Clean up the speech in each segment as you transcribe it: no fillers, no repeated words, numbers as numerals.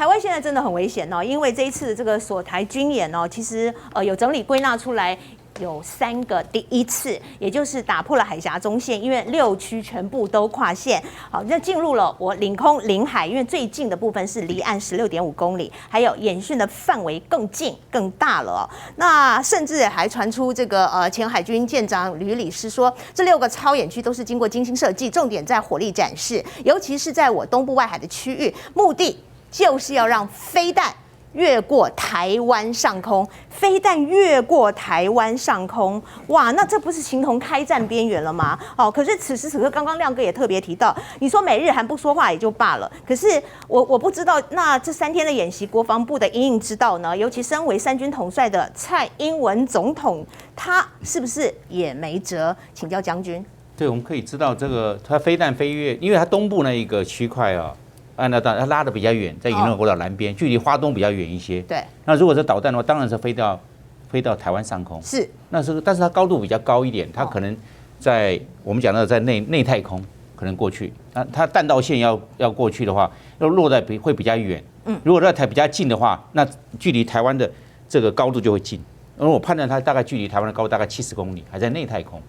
台湾现在真的很危险哦，因为这一次这个锁台军演哦，其实有整理归纳出来。有3个第一次，也就是打破了海峡中线，因为6区全部都跨线，好，那进入了我领空领海，因为最近的部分是离岸16.5公里，还有演训的范围更近更大了哦。那甚至还传出这个前海军舰长吕礼诗说，这6个超演区都是经过精心设计，重点在火力展示，尤其是在我东部外海的区域，目的就是要让飞弹越过台湾上空，飞弹越过台湾上空，哇，那这不是形同开战边缘了吗？哦，可是此时此刻，刚刚亮哥也特别提到，你说美日韩不说话也就罢了，可是我不知道，那这3天的演习，国防部的因应之道呢？尤其身为3军统帅的蔡英文总统，他是不是也没辙？请教将军。对，我们可以知道这个，它飞弹飞越，因为它东部那一个区块啊。按照它拉得比较远，在云南国岛南边，距离花东比较远一些。对。那如果是导弹的话，当然是飞到台湾上空。是。但是它高度比较高一点，它可能在我们讲到在内太空可能过去。那它弹道线要过去的话，要落在会比较远。如果在比较近的话，那距离台湾的这个高度就会近。而我判断它大概距离台湾的高度大概70公里，还在内太空。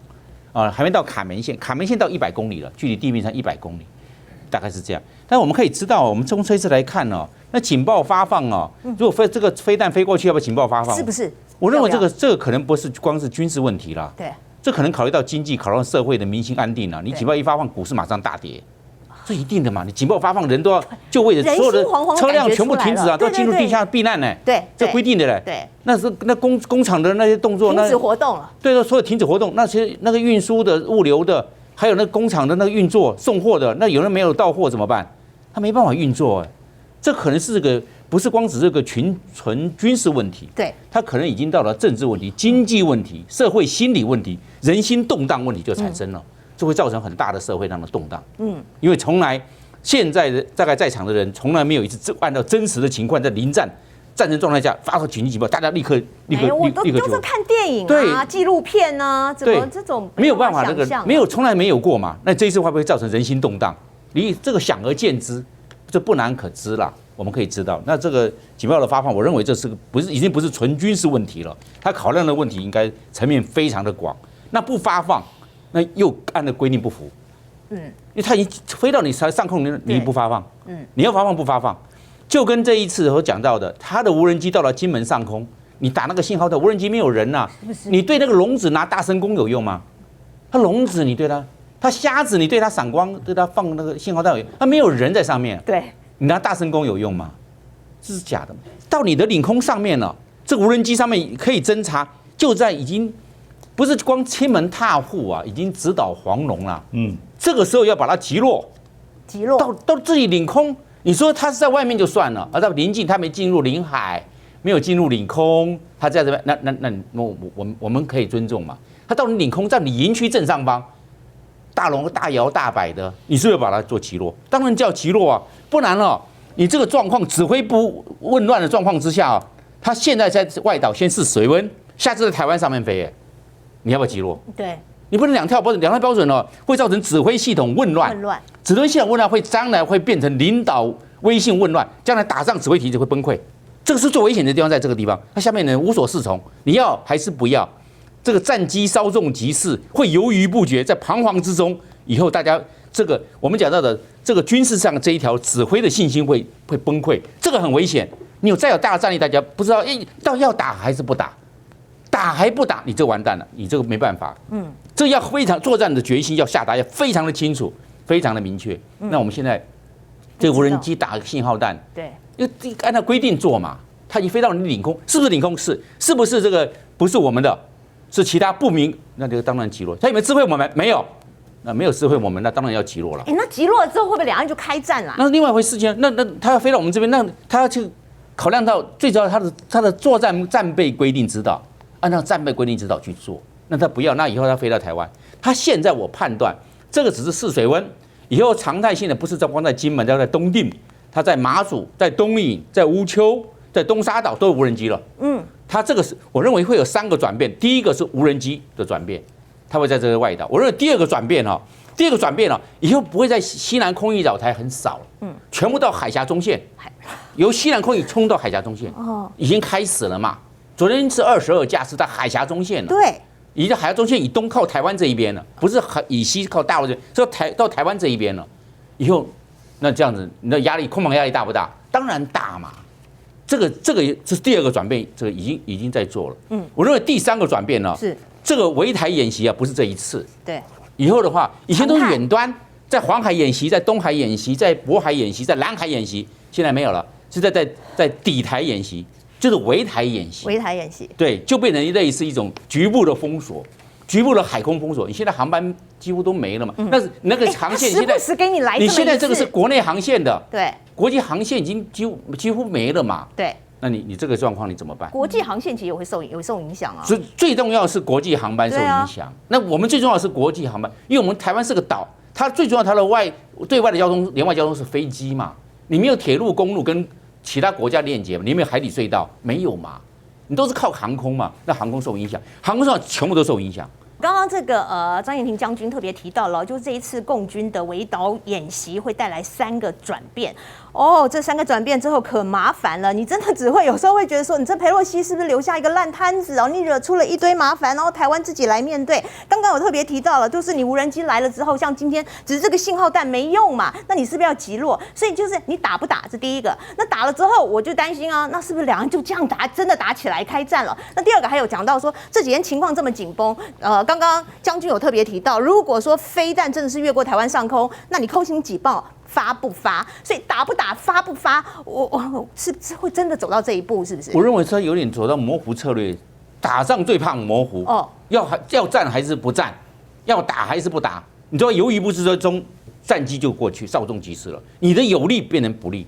还没到卡门线，卡门线到100公里了，距离地面上100公里。大概是这样，但我们可以知道，我们从这次来看哦，那警报发放哦，如果这个飞弹飞过去，要不要警报发放？是不是？我认为这个可能不是光是军事问题啦，对，这可能考虑到经济，考虑到社会的民心安定啊。你警报一发放，股市马上大跌，这一定的嘛。你警报发放，人都要就为了所有的车辆全部停止啊，都要进入地下避难呢。对，这规定的嘞。对，那工厂的那些动作，停止活动了。对，所有停止活动，那些那个运输的、物流的，还有那工厂的那个运作、送货的，那有人没有到货怎么办？他没办法运作，这可能是个不是光只是个纯军事问题，对，它可能已经到了政治问题、经济问题、社会心理问题、人心动荡问题就产生了，这会造成很大的社会上的动荡。因为从来现在的大概在场的人从来没有一次按照真实的情况在临战争状态下发出紧急警报，大家立刻我都是看电影啊、纪录片啊，怎么这种没有办法，这个没有从来没有过嘛？那这一次会不会造成人心动荡？你这个想而见之，这不难可知啦。我们可以知道，那这个警报的发放，我认为这是已经不是纯军事问题了，它考量的问题应该层面非常的广。那不发放，那又按照规定不符，因为它已经飞到你上空，你不发放，你要发放不发放，就跟这一次我讲到的，它的无人机到了金门上空，你打那个信号弹，无人机没有人呐，你对那个笼子拿大声公有用吗？它笼子你对它瞎子，你对它闪光，对它放那个信号弹有用，它没有人在上面。对，你拿大声公有用吗？这是假的。到你的领空上面了，这个无人机上面可以侦查，就在已经不是光千门踏户啊，已经直捣黄龙了。这个时候要把它击落到自己领空。你说它是在外面就算了，而在临近，它没进入领海，没有进入领空，它在这边，那我们可以尊重嘛？它到你领空，在你营区正上方。大龙大摇大摆的，你是不是把它做击落？当然叫击落啊，不然哦，你这个状况指挥部混乱的状况之下，他现在在外岛先试水温，下次在台湾上面飞，你要不要击落？对，你不能两套标准哦，会造成指挥系统混乱，指挥系统混乱会将来会变成领导威信混乱，将来打仗指挥体制会崩溃，这个是最危险的地方，在这个地方，他下面的人无所适从，你要还是不要？这个战机稍纵即逝，会犹豫不决，在彷徨之中，以后大家这个我们讲到的这个军事上这一条指挥的信心会崩溃，这个很危险。你再有大的战力，大家不知道，到底要打还是不打？打还不打，你这完蛋了，你这个没办法。这要非常作战的决心要下达，要非常的清楚，非常的明确。那我们现在这无人机打信号弹，对，就按照规定做嘛，它已经飞到你领空，是不是领空？是不是这个不是我们的？是其他不明，那这个当然击落。他有没有智慧我们？没有，那没有智慧我们，那当然要击落了。那击落了之后，会不会两岸就开战了？那另外一回事情，那他要飞到我们这边，那他要去考量到最主要他的作战战备规定指导，按照战备规定指导去做。那他不要，那以后他飞到台湾，他现在我判断这个只是试水温，以后常态性的不是光在金门，在东定，他在马祖、在东引、在乌丘、在东沙岛都有无人机了。它这个是我认为会有3个转变，第一个是无人机的转变，它会在这个外岛。我认为第二个转变以后不会在西南空域岛台很少了，全部到海峡中线，由西南空域冲到海峡中线，已经开始了嘛。昨天是22架是在海峡中线了，对，已经海峡中线以东靠台湾这一边了，不是以西靠大陆这，是到台湾这一边了。以后那这样子，你的压力空防压力大不大？当然大嘛。这个是第二个转变，这个已经在做了。我认为第三个转变呢，是这个围台演习啊，不是这一次。对，以后的话，以前都是远端，在黄海演习，在东海演习，在渤海演习，在南海演习，现在没有了，是在底台演习，就是围台演习。围台演习，对，就变成类似一种局部的封锁，局部的海空封锁。你现在航班几乎都没了嘛？那个航线现在时不时给你来这么一次，你现在这个是国内航线的，对，国际航线已经几乎没了嘛？对。那你这个状况你怎么办？国际航线其实有受影响啊。所以最重要的是国际航班受影响。那我们最重要的是国际航班，因为我们台湾是个岛，它最重要它的对外的交通，连外交通是飞机嘛。你没有铁路、公路跟其他国家链接嘛？你没有海底隧道，没有嘛？你都是靠航空嘛？那航空受影响，航空上全部都受影响。刚刚这个张燕婷将军特别提到了，就是这一次共军的围岛演习会带来3个转变。哦，这3个转变之后可麻烦了，你真的只会有时候会觉得说，你这裴洛西是不是留下一个烂摊子哦？你惹出了一堆麻烦，然后台湾自己来面对。刚刚我特别提到了，就是你无人机来了之后，像今天只是这个信号弹没用嘛，那你是不是要击落？所以就是你打不打，这第一个。那打了之后，我就担心啊，那是不是两人就这样打，真的打起来开战了？那第二个还有讲到说这几天情况这么紧绷，刚刚将军有特别提到，如果说飞弹真的是越过台湾上空，那你空情警报发不发？所以打不打、发不发，我是会真的走到这一步，是不是？我认为它有点走到模糊策略，打仗最怕模糊。哦，要战还是不战？要打还是不打？你知道犹豫不决中，战机就过去，稍纵即逝了。你的有利变成不利，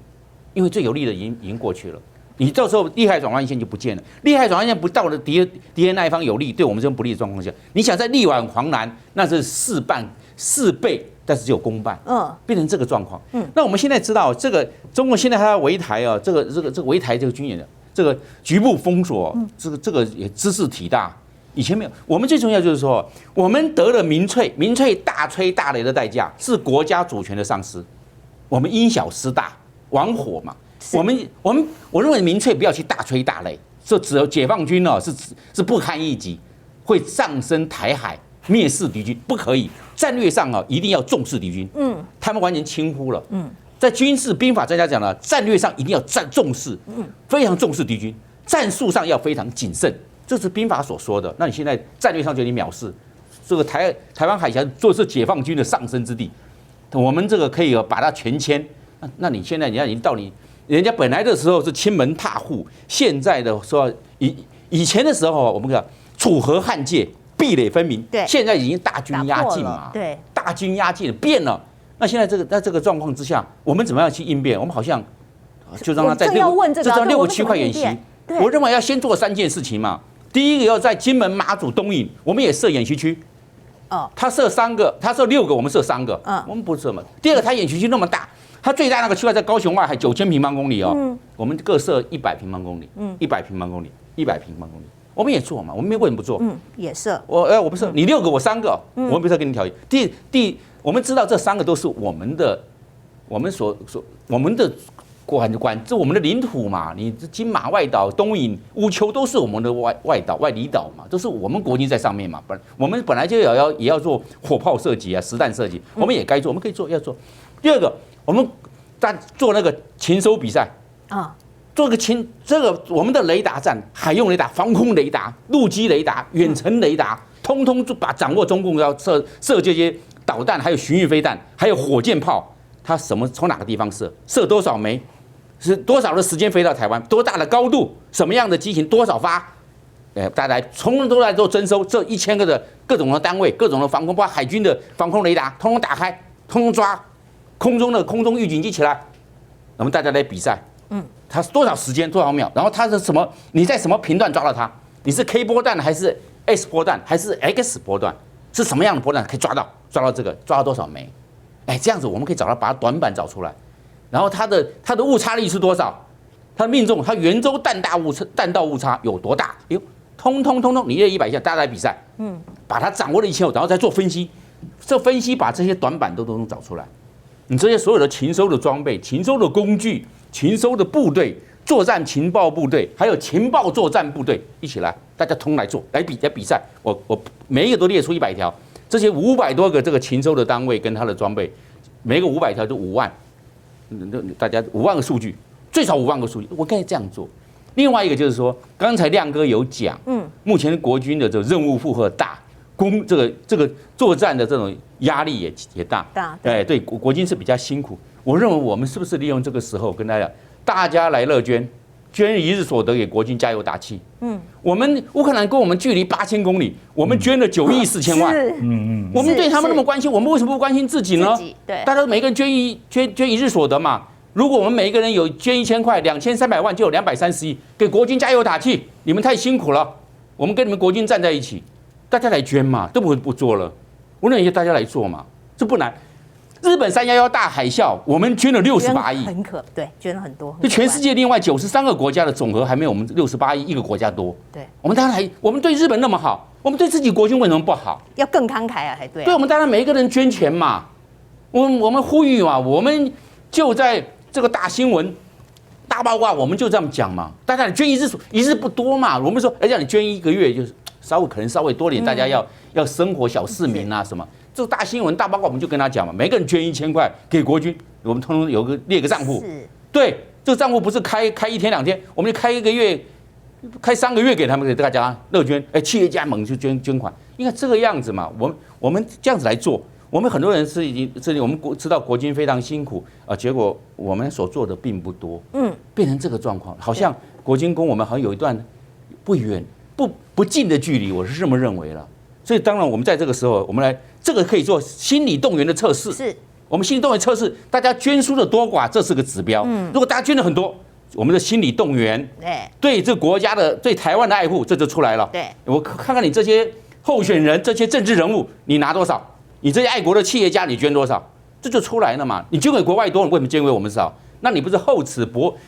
因为最有利的已经过去了。你到时候利害转换线就不见了，利害转换线不到了敌人那一方有利，对我们这种不利的状况下，你想在力挽狂澜，那是4倍，但是只有公半，变成这个状况。那我们现在知道，这个中国现在还要围台啊，这个围台这个军演的这个局部封锁，这个也知识体大，以前没有。我们最重要就是说，我们得了民粹大吹大擂的代价是国家主权的丧失，我们因小失大，玩火嘛。我认为民粹不要去大吹大擂，说只有解放军是不堪一击，会上升台海灭视敌军，不可以。战略上一定要重视敌军。他们完全轻忽了。在军事兵法专家讲了，战略上一定要重视，非常重视敌军。战术上要非常谨慎，这是兵法所说的。那你现在战略上就你藐视这个台湾海峡，做是解放军的上升之地，我们这个可以把它全歼。那你现在已经到人家本来的时候是亲门踏户，现在的说以前的时候，我们讲楚河汉界，壁垒分明。对，现在已经大军压境嘛。对，大军压境变了。那现在这个状况之下，我们怎么样去应变？我们好像就让他在6个区块演习。我认为要先做3件事情嘛。第一个要在金门、马祖、东引，我们也设演习区。他设3个，他设6个，我们设3个。我们不设嘛。第二个，他演习区那么大。它最大那个区块在高雄外海9000平方公里哦，我们各设100平方公里，100平方公里，100平方公里，我们也做嘛，我们为什么不做？也设。我不设，你6个我3个，我们不是要跟你条件。我们知道这3个都是我们的管这我们的领土嘛，你金马外岛、东引、乌丘都是我们的外岛、外离岛嘛，都是我们国军在上面嘛。我们本来就也要做火炮射击啊、实弹射击，我们也该做，我们可以做，要做。第二个。我们在做那个勤收比赛做我们的雷达站、海用雷达、防空雷达、陆基雷达、远程雷达，通通就掌握中共要射这些导弹，还有巡弋飞弹，还有火箭炮，它从哪个地方射多少枚，是多少的时间飞到台湾，多大的高度，什么样的机型，多少发，大家从头都来做征收，这1000个的各种的单位、各种的防空，包括海军的防空雷达，通通打开，通通抓。空中预警机起来，我们大家来比赛。它是多少时间多少秒，然后它是什么？你在什么频段抓到它？你是 K 波段还是 S 波段还是 X 波段？是什么样的波段可以抓到这个？抓到多少枚？这样子我们可以把它短板找出来。然后它的误差率是多少？它的命中，它圆周弹道误差有多大？通通，你列100项，大家来比赛。把它掌握了1000后，然后再做分析。这分析把这些短板都能找出来。你这些所有的勤收的装备、勤收的工具、情收的部队、作战情报部队，还有情报作战部队一起来，大家通来做，来比赛。我每一个都列出100条，这些500多个这个情收的单位跟他的装备，每个500条就5万，大家5万个数据，最少5万个数据，我可以这样做。另外一个就是说，刚才亮哥有讲，目前国军的这个任务负荷大，这个作战的这种压力也大，对，国军是比较辛苦。我认为我们是不是利用这个时候跟大家来乐捐，捐一日所得给国军加油打气。我们乌克兰跟我们距离8000公里，我们捐了9亿4千万。我们对他们那么关心，我们为什么不关心自己呢？对，大家每个人捐一日所得嘛。如果我们每一个人有捐1000块，2300万就有230亿，给国军加油打气。你们太辛苦了，我们跟你们国军站在一起，大家来捐嘛，都不做了。我认为大家来做嘛，这不难。日本311大海啸，我们捐了68亿，对，捐了很多。就全世界另外93个国家的总和还没有我们68亿一个国家多。对，我们当然我们对日本那么好，我们对自己国军为什么不好？要更慷慨啊，才对。对，我们当然每一个人捐钱嘛，我们呼吁嘛，我们就在这个大新闻、大八卦，我们就这样讲嘛。大家捐一日不多嘛，我们说，叫你捐1个月，就是可能稍微多点，大家要生活小市民啊什么。这大新闻、大八卦，我们就跟他讲嘛，每个人捐1000块给国军，我们通通列个账户。对，这个账户不是开1天2天，我们就开1个月、开3个月给他们，给大家乐捐。企业家猛去捐款，应该这个样子嘛。我们这样子来做。我们很多人我们知道国军非常辛苦结果我们所做的并不多，变成这个状况，好像国军跟我们好像有一段不远不近的距离，我是这么认为了。所以当然我们在这个时候，我们来这个可以做心理动员的测试，是我们心理动员测试，大家捐书的多寡，这是个指标。如果大家捐的很多，我们的心理动员，对这国家的、对台湾的爱护，这就出来了。对，我看看你这些候选人、这些政治人物，你拿多少？你这些爱国的企业家，你捐多少？这就出来了嘛。你捐给国外多，你为什么捐给我们少？那你不是厚此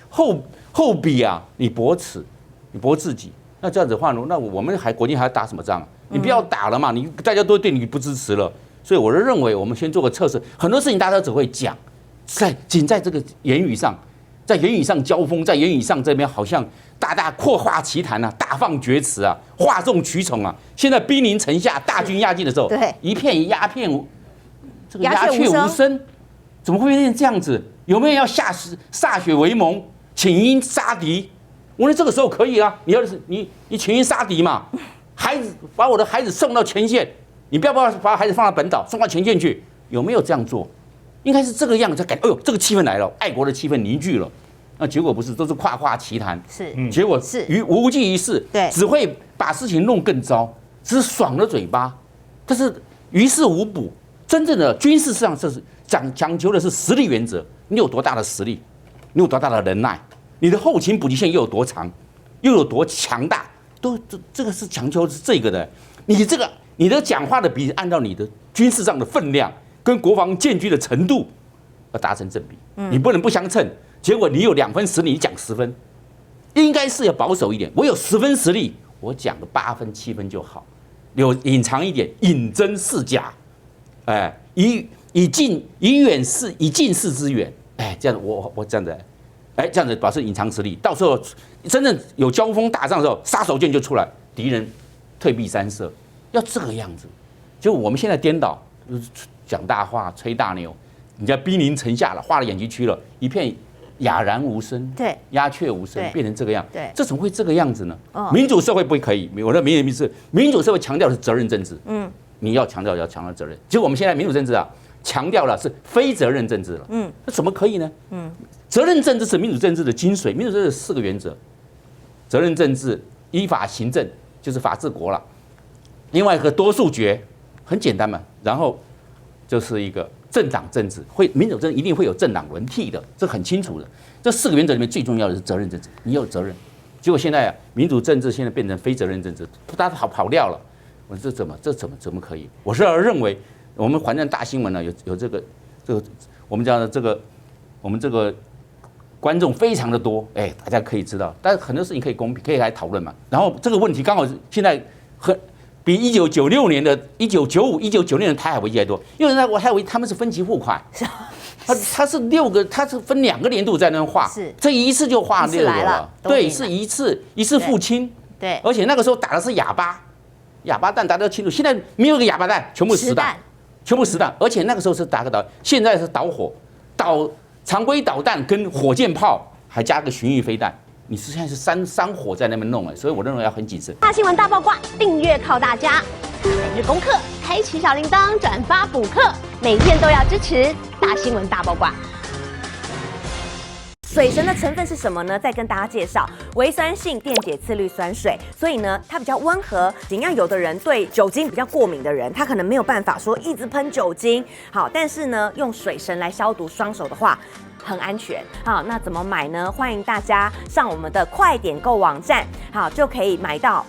厚彼啊？你薄此，你薄自己。那这样子的话，那我们国军还要打什么仗？你不要打了嘛，大家都对你不支持了。所以我就认为，我们先做个测试。很多事情大家只会讲，仅在这个言语上，在言语上交锋，在言语上这边好像大扩话奇谈啊，大放厥词啊，哗众取宠啊。现在兵临城下，大军压境的时候，一片鸦雀无声，怎么会变成这样子？有没有要歃血为盟，请缨杀敌？我说这个时候可以啊，你请缨杀敌嘛，把我的孩子送到前线，你不要把孩子放到本岛，送到前线去，有没有这样做？应该是这个样子，才感觉这个气氛来了，爱国的气氛凝聚了。那结果不是，都是夸夸其谈，结果无济于事，只会把事情弄更糟，只是爽了嘴巴，但是于事无补。真正的军事上，这是讲求的是实力原则，你有多大的实力，你有多大的能耐，你的后勤补给线又有多长，又有多强大，这个是强求是这个的。你的讲话的比按照你的军事上的分量跟国防建军的程度要达成正比，你不能不相称。结果你有2分实力，你讲10分，应该是要保守一点。我有10分实力，我讲个8分7分就好，隐藏一点，引真示假，以近视之远，这样我这样子，这样子保持隐藏实力，到时候真正有交锋打仗的时候，杀手锏就出来，敌人退避三舍，要这个样子。就我们现在颠倒，讲大话，吹大牛，人家兵临城下了，画了眼睛区了，一片哑然无声，鸦雀无声，变成这个样，这怎么会这个样子呢？民主社会不可以，我的民主社会强调的是责任政治，你要强调责任，结果我们现在民主政治啊，强调了是非责任政治了，那怎么可以呢？责任政治是民主政治的精髓，民主政治4个原则：责任政治、依法行政，就是法治国了；另外一个多数决，很简单嘛，然后就是一个政党政治，民主政治一定会有政党轮替的，这很清楚的。这4个原则里面最重要的是责任政治，你有责任。结果现在民主政治现在变成非责任政治，大家跑掉了。我说怎么可以？我是认为我们环战大新闻呢，有这个我们讲的我们这个观众非常的多，大家可以知道，但是很多事情可以来讨论嘛。然后这个问题刚好现在比1995年的台海危机还多，因为我还以为他们是分期付款，它是6个，它是分2个年度在那画，是这一次就画6个来了了，对，都赢了是一次付清，对，而且那个时候打的是哑巴弹打得清楚，现在没有个哑巴弹，全部实弹，全部实弹，而且那个时候是打个导，现在是导火，常规导弹跟火箭炮，还加个巡弋飞弹。你现在是三火在那边弄所以我认为要很谨慎。大新闻大爆卦，订阅靠大家，每日功课，开启小铃铛，转发补课，每天都要支持大新闻大爆卦。水神的成分是什么呢？再跟大家介绍，微酸性电解次氯酸水，所以呢，它比较温和。尽量有的人对酒精比较过敏的人，他可能没有办法说一直喷酒精。好，但是呢，用水神来消毒双手的话，很安全。好，那怎么买呢？欢迎大家上我们的快点购网站，好，就可以买到